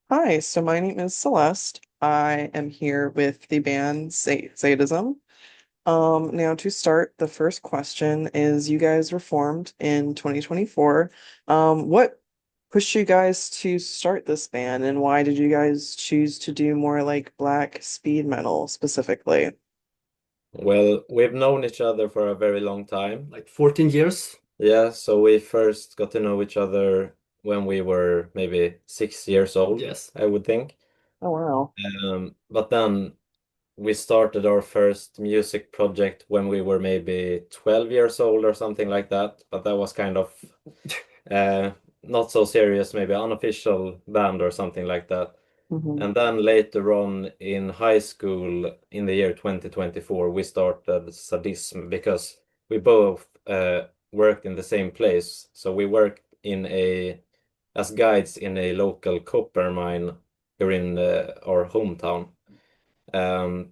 Hi, so my name is Celeste. I am here with the band Zadism. Now to start, the first question is you guys were formed in 2024. What pushed you guys to start this band and why did you guys choose to do more like black speed metal specifically? Well, we've known each other for a very long time. Like 14 years. Yeah, so we first got to know each other when we were maybe 6 years old, Yes. I would think. Oh wow. But then we started our first music project when we were maybe 12 years old or something like that. But that was kind of uh, not so serious, maybe unofficial band or something like that. Hmm. And then later on in high school, in the year 2024, we started Sadism because we both worked in the same place. So we worked as guides in a local copper mine here in our hometown. Um,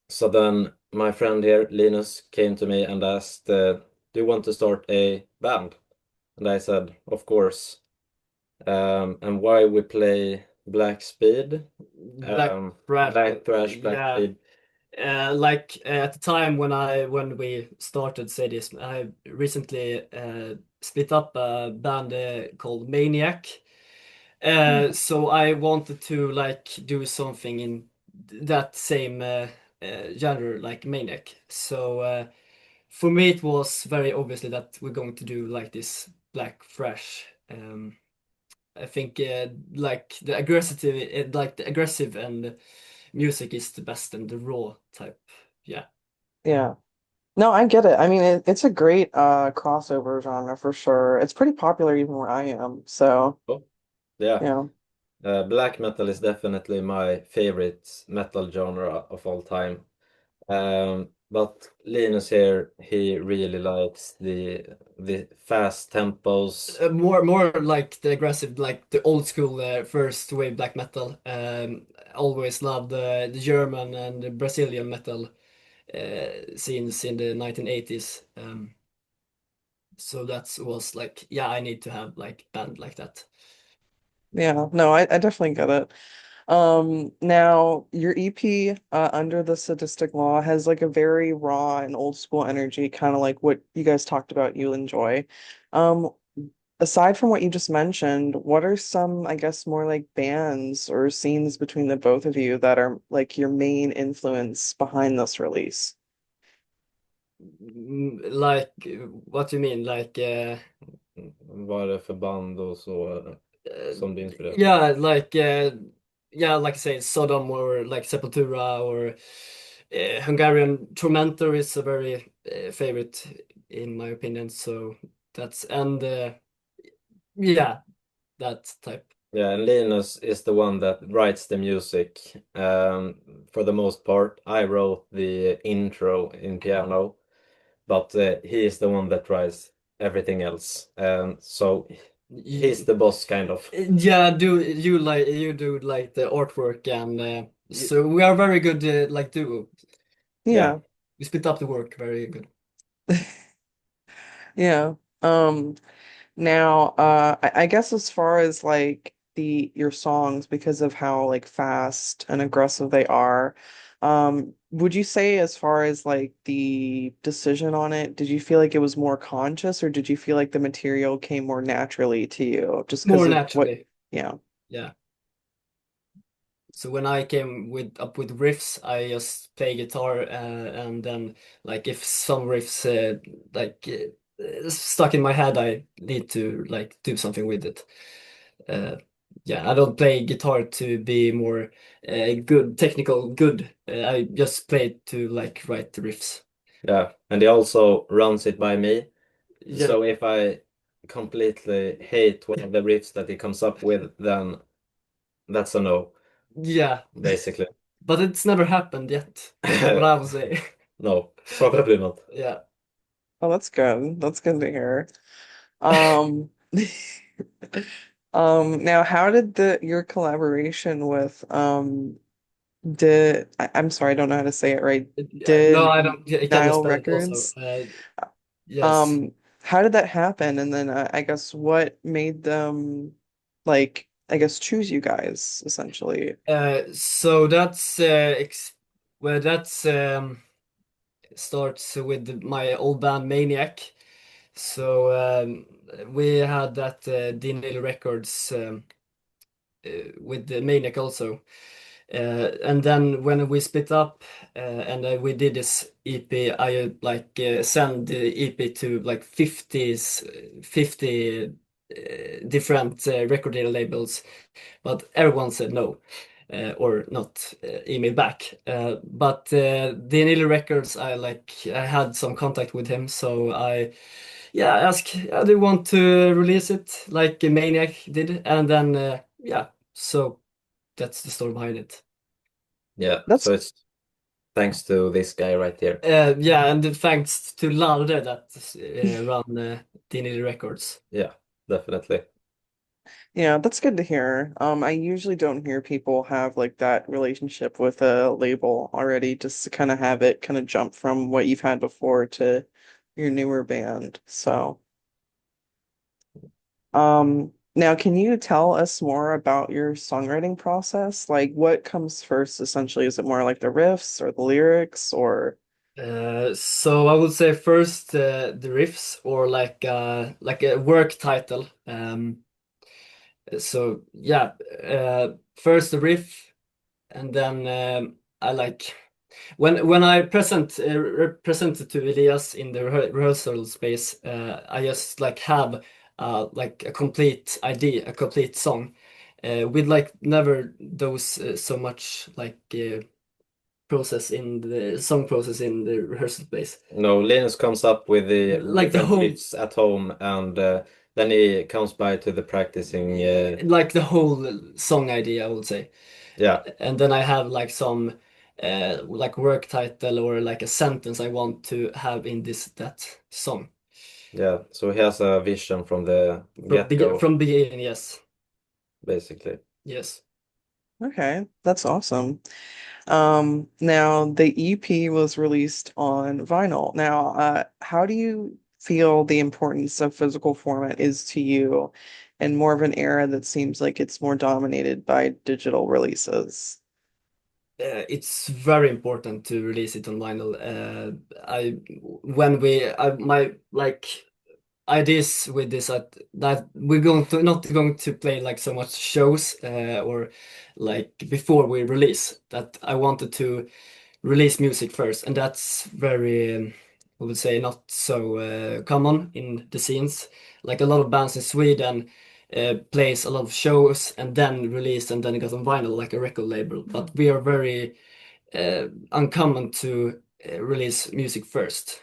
so then my friend here, Linus, came to me and asked, "Do you want to start a band?" And I said, "Of course." And why we play Black Speed, Black Thrash. Black Thrash, Black Yeah. Speed. At the time when we started Sadism, I recently split up a band called Maniac. So I wanted to like do something in that same genre like Maniac. So for me it was very obviously that we're going to do like this Black Thrash. I think like the aggressive and music is the best and the raw type. Yeah. Yeah. No, I get it. I mean, it's a great crossover genre for sure. It's pretty popular even where I am. So, Oh, yeah. yeah. Black metal is definitely my favorite metal genre of all time. But Linus here, he really likes the fast tempos. More like the aggressive, like the old school first wave black metal. Always loved the German and the Brazilian metal scenes in the 1980s. So that was like, yeah, I need to have like band like that. Yeah. No, I definitely get it. Now your EP, Under the Sadistic Law has like a very raw and old school energy, kind of like what you guys talked about you enjoy. Um, Aside from what you just mentioned, what are some, I guess, more like bands or scenes between the both of you that are like your main influence behind this release? Like, what do you mean? Like, Vad är det för band och så uh, som du inspirerar? yeah, yeah, like I say, Sodom or like Sepultura or Hungarian Tormentor is a very favorite in my opinion. So that's and yeah, that type. Yeah, and Linus is the one that writes the music. For the most part, I wrote the intro in piano, but he is the one that writes everything else. So he's Y- the boss, kind of. Yeah, do you do like the artwork and so we are very good like duo. Yeah. Yeah. We split up the work very good. Yeah. Now, I guess as far as like your songs, because of how like fast and aggressive they are, would you say as far as like the decision on it, did you feel like it was more conscious or did you feel like the material came more naturally to you just because More of what, naturally. yeah. Yeah. So when I came with up with riffs, I just play guitar and then like if some riffs stuck in my head, I need to like do something with it. Uh, yeah, I don't play guitar to be more good technical good. I just play to like write the riffs. Yeah, and he also runs it by me. Yeah, So if I completely hate one of the riffs that he comes up with, then that's a no, yeah, basically. but it's never happened yet. What I would say. No, probably not. Yeah. Oh, that's good. That's good to hear. Um, now how did the your collaboration with I'm sorry, I don't know how to say it right. No, Did I don't. I can Nihil spell it also. Records? Yes. How did that happen? And then I guess what made them like I guess, choose you guys essentially? So that's well, that's starts with my old band Maniac. So we had that Nihil Records with the Maniac also. And then when we split up and we did this EP, I like sent the EP to like 50 different record deal labels, but everyone said no. Or not email back. But the Nihil Records, I had some contact with him, so I asked, do you want to release it like Maniac did? And then so that's the story behind it. Yeah, That's so it's thanks to this guy right here. And thanks to Larde that run Nihil Records. Yeah, definitely. Yeah, that's good to hear. I usually don't hear people have like that relationship with a label already, just to kind of have it kind of jump from what you've had before to your newer band. So, now can you tell us more about your songwriting process? Like what comes first essentially? Is it more like the riffs or the lyrics or So I would say first the riffs or like a work title. So yeah, first the riff, and then I like when I present it to Elias in the rehearsal space. I just like have like a complete idea, a complete song, with like never those so much like process in the song process in the rehearsal space. No, Linus comes up with the Like the different whole riffs at home, and then he comes by to the practicing. like the whole song idea, I would say. Yeah, And then I have like some like work title or like a sentence I want to have in that song yeah. So he has a vision from the get-go, from beginning. Yes, basically. yes. okay, that's awesome. Now the EP was released on vinyl. Now, how do you feel the importance of physical format is to you in more of an era that seems like it's more dominated by digital releases? It's very important to release it on vinyl. I when we my like ideas with this that we're going to not going to play like so much shows or like before we release that I wanted to release music first, and that's very I would say not so common in the scenes. Like a lot of bands in Sweden plays a lot of shows and then release and then it goes on vinyl like a record label, but we are very uncommon to release music first.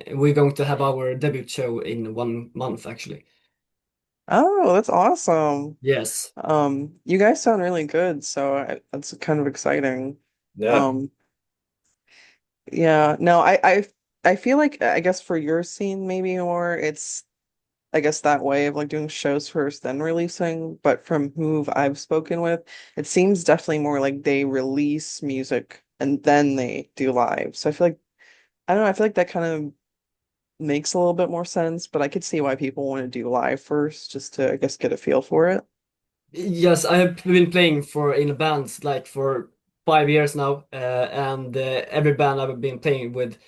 We're going to have our debut show in 1 month, actually. Oh, that's awesome. Yes. You guys sound really good, so that's kind of exciting. Yeah, Um, yeah, no, I feel like I guess for your scene maybe more it's I guess that way of like doing shows first then releasing, but from who I've spoken with, it seems definitely more like they release music and then they do live. So I feel like I don't know, I feel like that kind of makes a little bit more sense, but I could see why people want to do live first just to I guess get a feel for it. Yes, I have been playing for in bands like for 5 years now, and every band I've been playing with,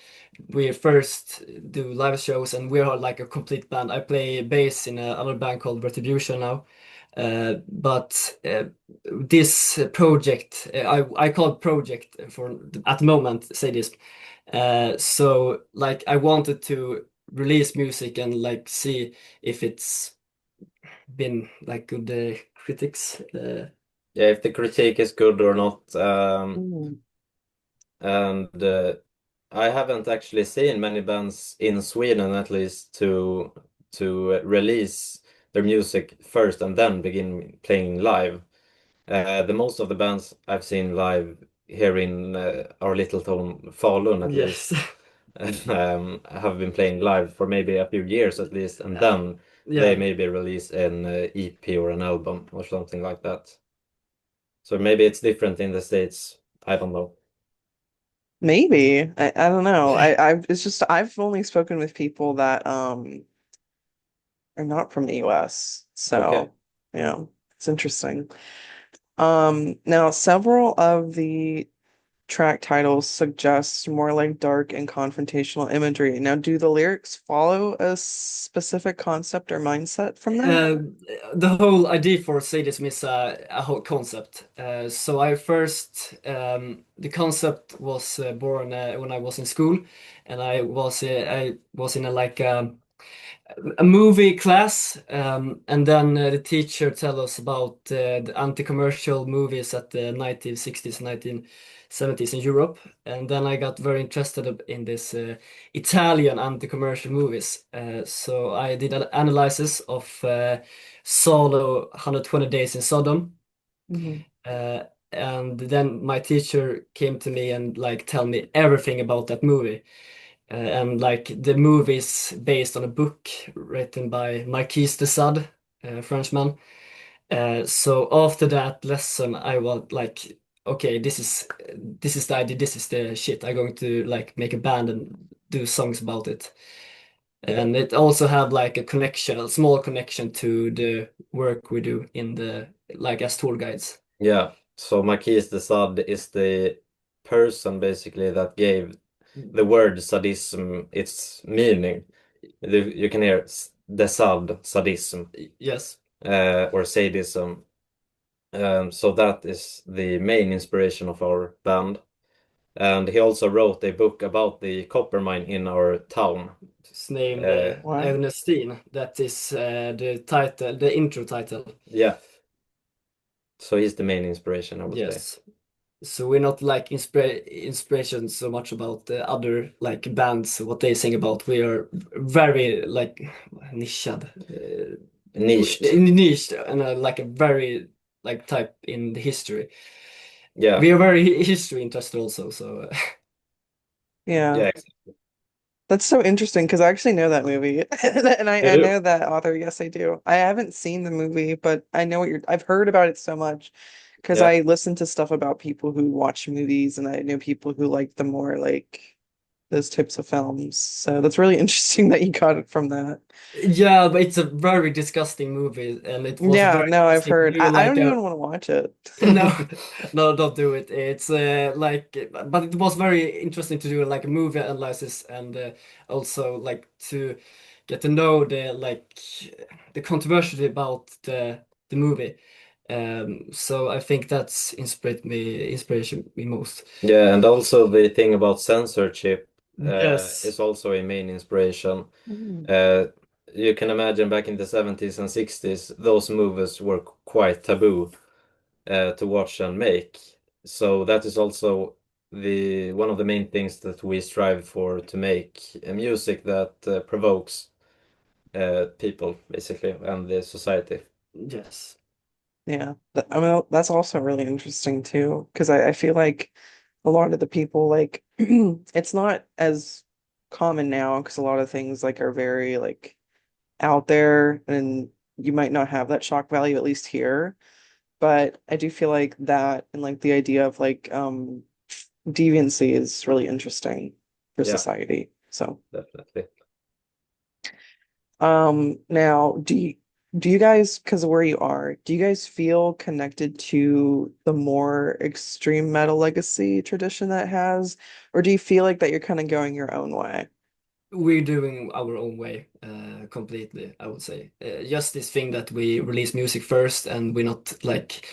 we first do live shows, and we are like a complete band. I play bass in another band called Retribution now, but this project, I call it project for at the moment, Sadism. So like I wanted to release music and like see if it's been like good critics. yeah. If the critique is good or not, Mm. and I haven't actually seen many bands in Sweden, at least, to release their music first and then begin playing live. The most of the bands I've seen live here in our little town Falun, at Yes. least, have been playing live for maybe a few years at least, and then they Yeah. maybe release an EP or an album or something like that. So maybe it's different in the States. I don't know. Maybe. I don't know. I've it's just I've only spoken with people that are not from the US. Okay. So, yeah. It's interesting. Now several of the track titles suggest more like dark and confrontational imagery. Now, do the lyrics follow a specific concept or mindset from that? Uh, the whole idea for sadism is a whole concept. So I first, the concept was born when I was in school, and I was in a movie class, and then the teacher tell us about the anti-commercial movies at the 1960s, 1970s in Europe, and then I got very interested in this Italian anti-commercial movies. So I did an analysis of Solo 120 Days in Sodom, Mhm. and then my teacher came to me and like tell me everything about that movie. And like the movie is based on a book written by Marquis de Sade, a Frenchman. So after that lesson, I was like, okay, this is the idea, this is the shit. I'm going to like make a band and do songs about it. Yeah. And it also had like a connection, a small connection to the work we do in the like as tour guides. Yeah. So Marquis de Sade is the person basically that gave the word sadism its meaning. You can hear the sadism, Yes. or sadism. So that is the main inspiration of our band. And he also wrote a book about the copper mine in our town. It's named Wow. Ernestine. That is the title, the intro title. Yeah. So he's the main inspiration, I would say. Yes. So we're not like inspiration so much about the other like bands, what they sing about. We are very like niched, Niched. niched, and like a very like type in the history. Yeah. We are very history interested also. So Yeah. Yeah. That's so interesting because I actually know that movie. And You I do? know that author. Yes, I do. I haven't seen the movie, but I know I've heard about it so much because Yeah. I listen to stuff about people who watch movies and I know people who like the more like those types of films. So that's really interesting that you got it from that. yeah, but it's a very disgusting movie, and it was Yeah, very no, I've interesting to heard. do I like don't a even want to watch it. no, no, don't do it. It's but it was very interesting to do like a movie analysis and also like to get to know the controversy about the movie. So I think that's inspiration me most. Yeah, and also the thing about censorship Yes, is also a main inspiration. Mm. Uh, you can imagine back in the 70s and 60s, those movies were quite taboo to watch and make. So that is also the one of the main things that we strive for to make music that provokes people basically and the society. yes, Yeah, I mean that's also really interesting too, because I feel like a lot of the people like it's not as common now because a lot of things like are very like out there and you might not have that shock value at least here. But I do feel like that and like the idea of like deviancy is really interesting for Yeah, society. So definitely. now do you guys, because of where you are, do you guys feel connected to the more extreme metal legacy tradition that has, or do you feel like that you're kind of going your own way? we're doing our own way completely, I would say. Just this thing that we release music first, and we're not like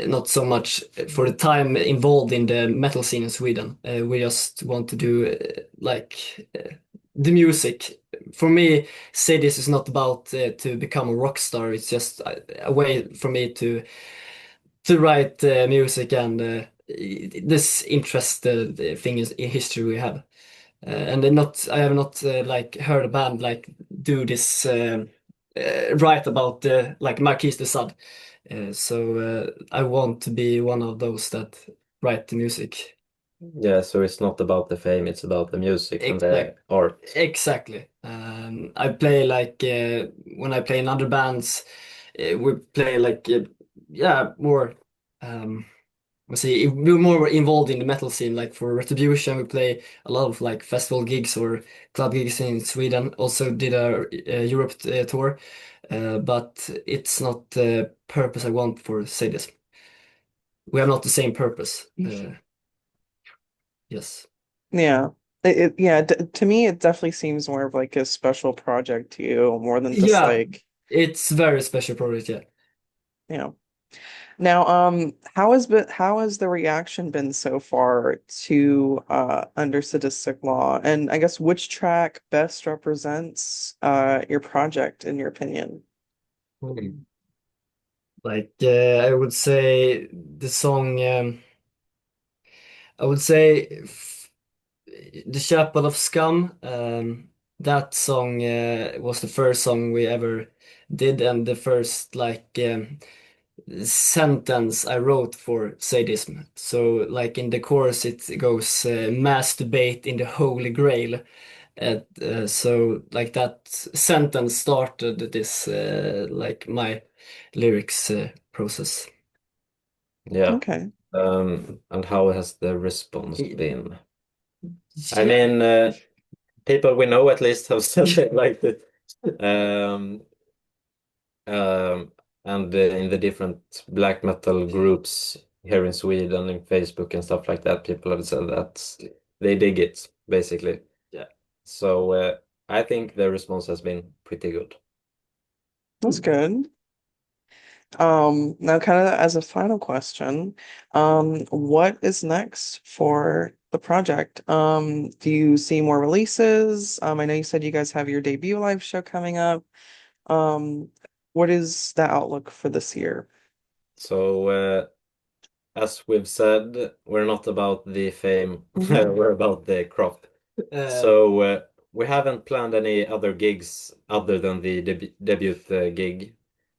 not so much for the time involved in the metal scene in Sweden. We just want to do the music. For me, say this is not about to become a rock star. It's just a way for me to write music and this interested thing is in history we have. And then not I have not like heard a band like do this write about like Marquis de Sade. So I want to be one of those that write the music. Yeah, so it's not about the fame, it's about the music and the Exact, art. exactly. I play like when I play in other bands, we play like yeah more. Um, I see we're more involved in the metal scene. Like for Retribution, we play a lot of like festival gigs or club gigs in Sweden. Also did a Europe tour, but it's not the purpose I want for Sadism. We have not the same purpose. Yes. Yeah. Yeah, to me it definitely seems more of like a special project to you more than just Yeah, like, it's very special project. Yeah. you know. Now, how has the reaction been so far to Under Sadistic Law? And I guess which track best represents your project in your opinion? Hmm. Like I would say the song. I would say the Chapel of Scum. That song was the first song we ever did, and the first like sentence I wrote for Sadism. So, like in the chorus, it goes "masturbate in the Holy Grail." So, like that sentence started this like my lyrics process. Yeah. Okay. And how has the response been? I Yeah. mean, people we know at least have said they liked it. Um, um, and in the different black metal groups here in Sweden, in Facebook and stuff like that, people have said that they dig it, basically. Yeah. So I think the response has been pretty good. That's good. Now kind of as a final question, what is next for the project? Do you see more releases? I know you said you guys have your debut live show coming up. Um, what is the outlook for this year? So as we've said, we're not about the fame, Mhm. we're about the craft. Uh, So we haven't planned any other gigs other than the debut gig,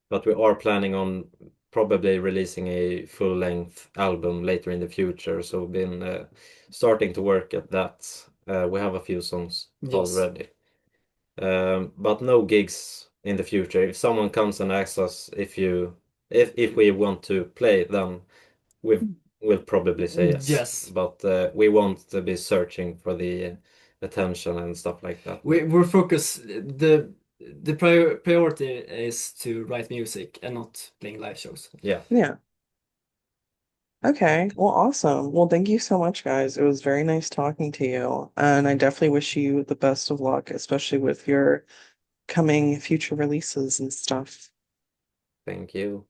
but we are planning on probably releasing a full-length album later in the future. So we've been starting to work at that. We have a few songs yes. already, but no gigs in the future. If someone comes and asks us if we want to play, then we will probably say yes. Yes. But we won't be searching for the attention and stuff like that. No. We're focused. The priority is to write music and not playing live shows. Yeah. Yeah. Okay. Well, awesome. Well, thank you so much, guys. It was very nice talking to you. And I definitely wish you the best of luck, especially with your coming future releases and stuff. Thank you.